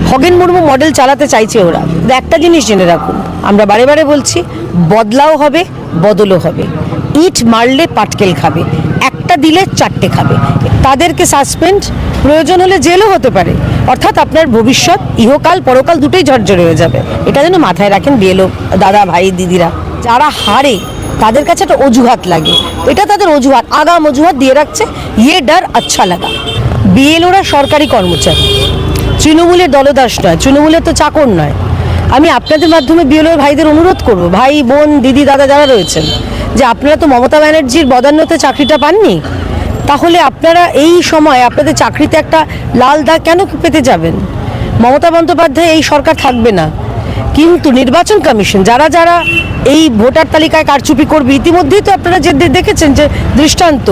Khagen Murmu model চালাতে চাইছে ওরা। একটা জিনিস জেনে রাখুন, আমরা বারে বারে বলছি, বদলাও হবে, বদলও হবে। ইট মারলে পাটকেল খাবে, একটা দিলে চারটে খাবে। তাদেরকে সাসপেন্ড, প্রয়োজন হলে জেলও হতে পারে। অর্থাৎ আপনার ভবিষ্যৎ ইহকাল পরকাল দুটোই ঝরঝরে হয়ে যাবে। এটা যেন মাথায় রাখেন বিএলও দাদা ভাই দিদিরা। যারা হারে তাদের কাছে একটা অজুহাত লাগে, এটা তাদের অজুহাত, আগাম অজুহাত দিয়ে রাখছে, ইয়ে ডর আচ্ছা লাগা। বিএলওরা সরকারি কর্মচারী, তৃণমূলের দলদাস নয়, তৃণমূলের তো চাকর নয়। আমি আপনাদের মাধ্যমে বিএলও ভাইদের অনুরোধ করব, ভাই বোন দিদি দাদা যারা রয়েছেন, যে আপনারা তো মমতা ব্যানার্জির বদান্যতে চাকরিটা পাননি, তাহলে আপনারা এই সময় আপনাদের চাকরিতে একটা লাল দাগ কেন পেতে যাবেন? মমতা বন্দ্যোপাধ্যায় এই সরকার থাকবে না, কিন্তু নির্বাচন কমিশন যারা যারা এই ভোটার তালিকায় কারচুপি করবে, ইতিমধ্যেই তো আপনারা যে দেখেছেন যে দৃষ্টান্ত,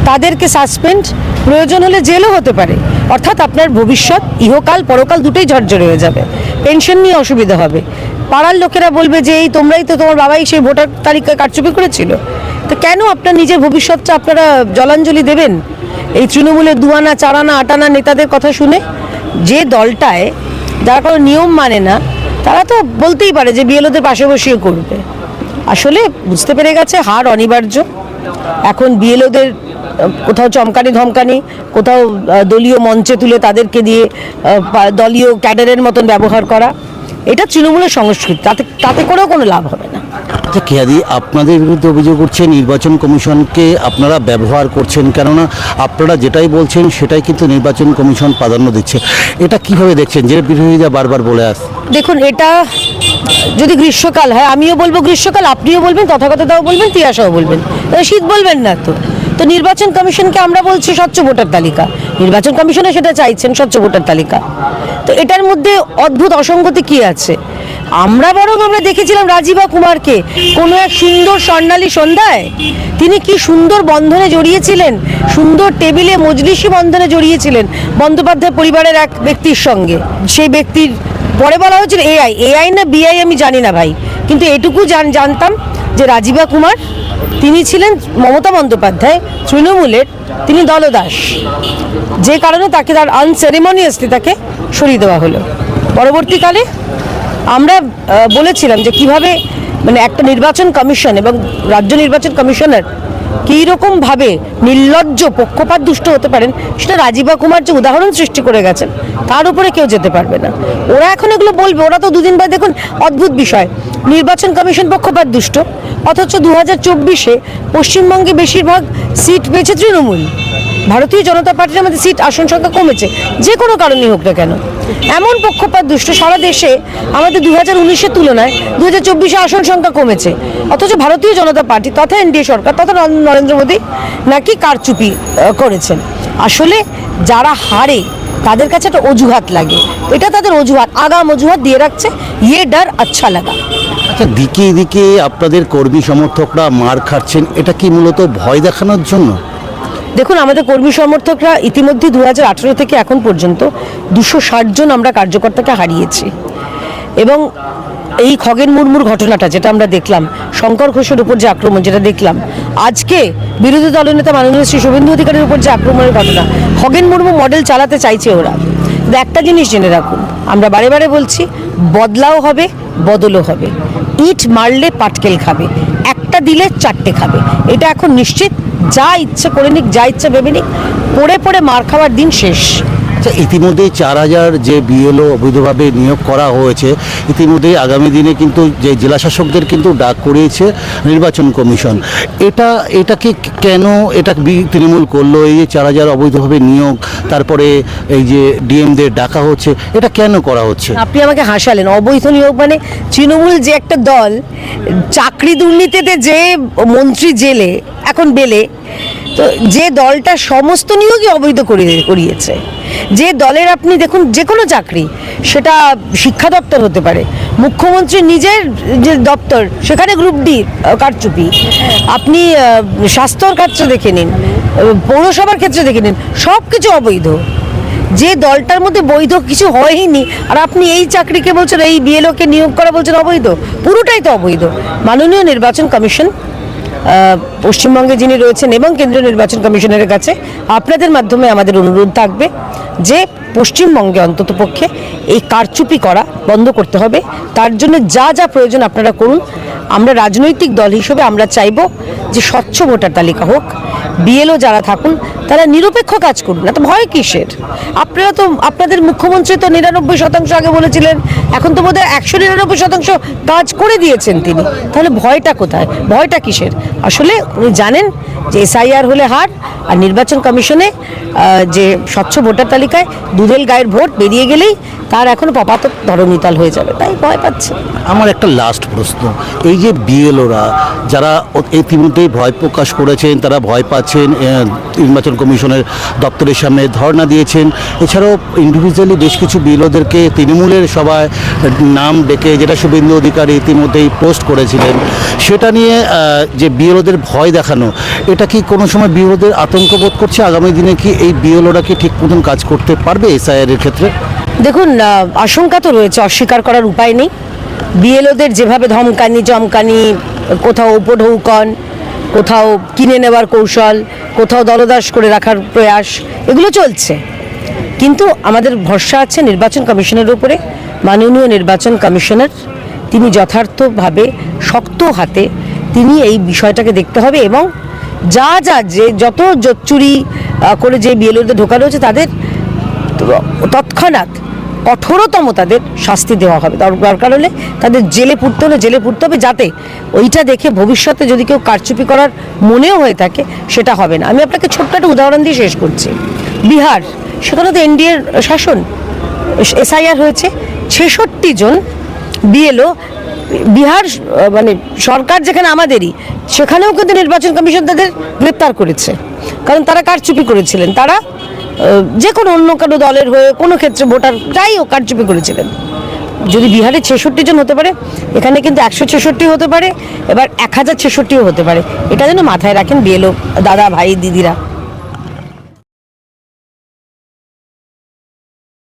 তাদেরকে সাসপেন্ড, প্রয়োজন হলে জেলও হতে পারে। অর্থাৎ আপনার ভবিষ্যৎ ইহকাল পরকাল দুটোই ঝরঝরে হয়ে যাবে। পেনশন নিয়ে অসুবিধা হবে, পাড়ার লোকেরা বলবে যে এই তোমরাই তো, তোমার বাবাই সেই ভোটার তালিকায় কারচুপি করেছিল, তো কেন আপনার নিজের ভবিষ্যৎটা আপনারা জলাঞ্জলি দেবেন এই তৃণমূলের দুয়ানা চারানা আটানা নেতাদের কথা শুনে? যে দলটায় যারা কোনো নিয়ম মানে না, তারা তো বলতেই পারে যে বিএলওদের পাশে বসিয়ে করবে। আসলে বুঝতে পেরে গেছে হার অনিবার্য। এখন বিএলওদের কোথাও চমকানি ধমকানি, কোথাও দলীয় মঞ্চে তুলে তাদেরকে দিয়ে দলীয় ক্যাডারের মতন ব্যবহার করা, এটা তৃণমূলের সংস্কৃতি, তাতে করেও কোনো লাভ হবে না। আচ্ছা কেয়াদি, আপনাদের বিরুদ্ধে অভিযোগ করছে নির্বাচন কমিশনকে আপনারা ব্যবহার করছেন, কেননা আপনারা যেটাই বলছেন সেটাই কিন্তু নির্বাচন কমিশন প্রাধান্য দিচ্ছে। এটা কিভাবে দেখছেন, যে বিরোধীরা বারবার বলে আসছে? দেখুন, এটা যদি গ্রীষ্মকাল হয়, আমিও বলবো গ্রীষ্মকাল, আপনিও বলবেন, তথাগতদাও বলবেন, তিয়াসাও বলবেন, শীত বলবেন না তো। তো নির্বাচন কমিশনকে আমরা বলছি স্বচ্ছ ভোটার তালিকা, নির্বাচন কমিশনে সেটা চাইছেন স্বচ্ছ ভোটার তালিকা। তো এটার মধ্যে অদ্ভুত অসঙ্গতি কি আছে? আমরা দেখেছিলাম রাজীবা কুমারকে কোনো এক সুন্দর স্বর্ণালী সন্ধ্যায় তিনি কি সুন্দর বন্ধনে জড়িয়েছিলেন, সুন্দর টেবিলে মজলিসি বন্ধনে জড়িয়েছিলেন বন্দ্যোপাধ্যায় পরিবারের এক ব্যক্তির সঙ্গে। সেই ব্যক্তির পরে বলা হয়েছিল এআই না বিআই আমি জানি না ভাই, কিন্তু এটুকু জানতাম যে রাজীবা কুমার তিনি ছিলেন মমতা বন্দ্যোপাধ্যায় তৃণমূলের, তিনি দলদাস, যে কারণে তাকে তার আনসেরেমনিয়াসলি তাকে সরিয়ে দেওয়া হলো। পরবর্তীকালে আমরা বলেছিলাম যে কিভাবে মানে একটা নির্বাচন কমিশন এবং রাজ্য নির্বাচন কমিশনার কীরকমভাবে নির্লজ্জ পক্ষপাত দুষ্ট হতে পারেন, সেটা রাজীবা কুমার যে উদাহরণ সৃষ্টি করে গেছেন তার উপরে কেউ যেতে পারবে না। ওরা এখন এগুলো বলবে, ওরা তো দুদিন বাদ, দেখুন অদ্ভুত বিষয়, নির্বাচন কমিশন পক্ষপাত দুষ্ট, অথচ 2024-এ পশ্চিমবঙ্গে বেশিরভাগ সিট পেয়েছে তৃণমূল। ভারতীয় জনতা পার্টির আমাদের সিট আসন সংখ্যা কমেছে, যে কোনো কারণেই হোক না কেন। এমন পক্ষপাত দুষ্ট, সারা দেশে আমাদের 2019-এর তুলনায় 2024-এ আসন সংখ্যা কমেছে, অথচ ভারতীয় জনতা পার্টি তথা এনডিএ সরকার তথা নরেন্দ্র মোদী নাকি কারচুপি করেছেন। আসলে যারা হারে তাদের কাছে একটা অজুহাত লাগে, এটা তাদের অজুহাত, আগাম অজুহাত দিয়ে রাখছে, ইয়ে ডর আচ্ছা লাগা। আচ্ছা, দিকে দিকে আপনাদের কর্মী সমর্থকরা মার খাচ্ছেন, এটা কি মূলত ভয় দেখানোর জন্য? দেখুন, আমাদের কর্মী সমর্থকরা ইতিমধ্যে 2018 থেকে এখন পর্যন্ত 260 জন আমরা কার্যকর্তাকে হারিয়েছি। এবং এই খগেন মুর্মুর ঘটনাটা যেটা আমরা দেখলাম, শঙ্কর ঘোষের উপর যে আক্রমণ যেটা দেখলাম, আজকে বিরোধী দলনেতা মাননীয় শ্রী শুভেন্দু অধিকারীর উপর যে আক্রমণের ঘটনা, খগেন মুর্মু মডেল চালাতে চাইছে ওরা। একটা জিনিস জেনে রাখুন, আমরা বারে বারে বলছি, বদলাও হবে, বদলও হবে। ইট মারলে পাটকেল খাবে, একটা দিলে চারটে খাবে। এটা এখন নিশ্চিত, যা ইচ্ছে করে নিক, যা ইচ্ছে ভেবে নিক, পড়ে পড়ে মার খাওয়ার দিন শেষ। আচ্ছা, ইতিমধ্যে 4000 যে বিএলও অবৈধভাবে নিয়োগ করা হয়েছে, ইতিমধ্যে আগামী দিনে কিন্তু যে জেলাশাসকদের কিন্তু ডাক করিয়েছে নির্বাচন কমিশন। এটাকে কেন এটা তৃণমূল করলো? এই যে 4000 অবৈধভাবে নিয়োগ, তারপরে এই যে ডিএমদের ডাকা হচ্ছে, এটা কেন করা হচ্ছে? আপনি আমাকে হাসালেন। অবৈধ নিয়োগ মানে তৃণমূল যে একটা দল, চাকরি দুর্নীতিতে যে মন্ত্রী জেলে, এখন বেলে, তো যে দলটা সমস্ত নিয়োগই অবৈধ করিয়েছে, যে দলের আপনি দেখুন যে কোনো চাকরি, সেটা শিক্ষা দপ্তর হতে পারে, মুখ্যমন্ত্রীর নিজের যে দপ্তর সেখানে গ্রুপ ডি কারচুপি, আপনি স্বাস্থ্যর ক্ষেত্রে দেখে নিন, পৌরসভার ক্ষেত্রে দেখে নিন, সব কিছু অবৈধ। যে দলটার মধ্যে বৈধ কিছু হয়নি, আর আপনি এই চাকরিকে বলছেন, এই বিএলওকে নিয়োগ করা বলছেন অবৈধ, পুরোটাই তো অবৈধ। মাননীয় নির্বাচন কমিশন পশ্চিমবঙ্গে যিনি রয়েছেন এবং কেন্দ্রীয় নির্বাচন কমিশনের কাছে আপনাদের মাধ্যমে আমাদের অনুরোধ থাকবে যে পশ্চিমবঙ্গে অন্ততপক্ষে এই কারচুপি করা বন্ধ করতে হবে। তার জন্য যা যা প্রয়োজন আপনারা করুন। আমরা রাজনৈতিক দল হিসেবে আমরা চাইব যে স্বচ্ছ ভোটার তালিকা হোক, বিএলও যারা থাকুন তারা নিরপেক্ষ কাজ করুন, না তো ভয় কিসের? আপনারা তো আপনাদের মুখ্যমন্ত্রী তো 99% আগে বলেছিলেন, এখন তো বোধহয় 199% কাজ করে দিয়েছেন তিনি। তাহলে ভয়টা কোথায়? ভয়টা কিসের? আসলে উনি জানেন যে এসআইআর হলে হার, আর নির্বাচন কমিশনে যে স্বচ্ছ ভোটার তালিকায় দুধেল গায়ের ভোট বেরিয়ে গেলেই তার এখন পপাতক ধরণীতল হয়ে যাবে, তাই ভয় পাচ্ছে। আমার একটা লাস্ট প্রশ্ন, এই যে বিএলওরা যারা ইতিমধ্যেই ভয় প্রকাশ করেছেন, তারা ভয় পাচ্ছেন, নির্বাচন কমিশনের দপ্তরের সামনে ধর্ণা দিয়েছেন, এছাড়াও ইন্ডিভিজুয়ালি বেশ কিছু বিএলওদেরকে তৃণমূলের সভায় নাম ডেকে, যেটা শুভেন্দু অধিকারী ইতিমধ্যেই পোস্ট করেছিলেন, সেটা নিয়ে যে বিএলওদের ভয় দেখানো, এটা কি কোনো সময় বিএলওদের আতঙ্ক বোধ করছে? আগামী দিনে কি এই বিএলওরা কি ঠিক মতন কাজ করতে পারবে এসআইআর এর ক্ষেত্রে? দেখুন, আশঙ্কা তো রয়েছে, অস্বীকার করার উপায় নেই। বিএলওদের যেভাবে ধমকানি চমকানি, কোথাও উপঢৌকন, কোথাও কিনে নেওয়ার কৌশল, কোথাও দলদাস করে রাখার প্রয়াস, এগুলো চলছে। কিন্তু আমাদের ভরসা আছে নির্বাচন কমিশনের উপরে। মাননীয় নির্বাচন কমিশনার তিনি যথার্থভাবে শক্ত হাতে তিনি এই বিষয়টাকে দেখতে হবে, এবং যা যা যে যত জোচ্চুরি করে যে বিএলওদের ঢোকানো হচ্ছে তাদের তৎক্ষণাৎ কঠোরতম তাদের শাস্তি দেওয়া হবে। দরকার হলে তাদের জেলে পুরতে হলে জেলে পুরতে হবে, যাতে ওইটা দেখে ভবিষ্যতে যদি কেউ কারচুপি করার মনেও হয়ে থাকে সেটা হবে না। আমি আপনাকে ছোট্ট একটা উদাহরণ দিয়ে শেষ করছি। বিহার, সেখানে তো এনডিএর শাসন, এসআইআর হয়েছে, 66 জন বিএলও। বিহার মানে সরকার যেখানে আমাদেরই, সেখানেও কিন্তু নির্বাচন কমিশন তাদের গ্রেপ্তার করেছে, কারণ তারা কারচুপি করেছিলেন। তারা যে কোনো অন্য কোনো দলের হয়ে কোনো ক্ষেত্রে ভোটার যাই হোক কারচুপি করেছিলেন। যদি বিহারে 66 জন হতে পারে, এখানে কিন্তু 166 হতে পারে, এবার 1066ও হতে পারে। এটা যেন মাথায় রাখেন বিএলও দাদা, ভাই, দিদিরা।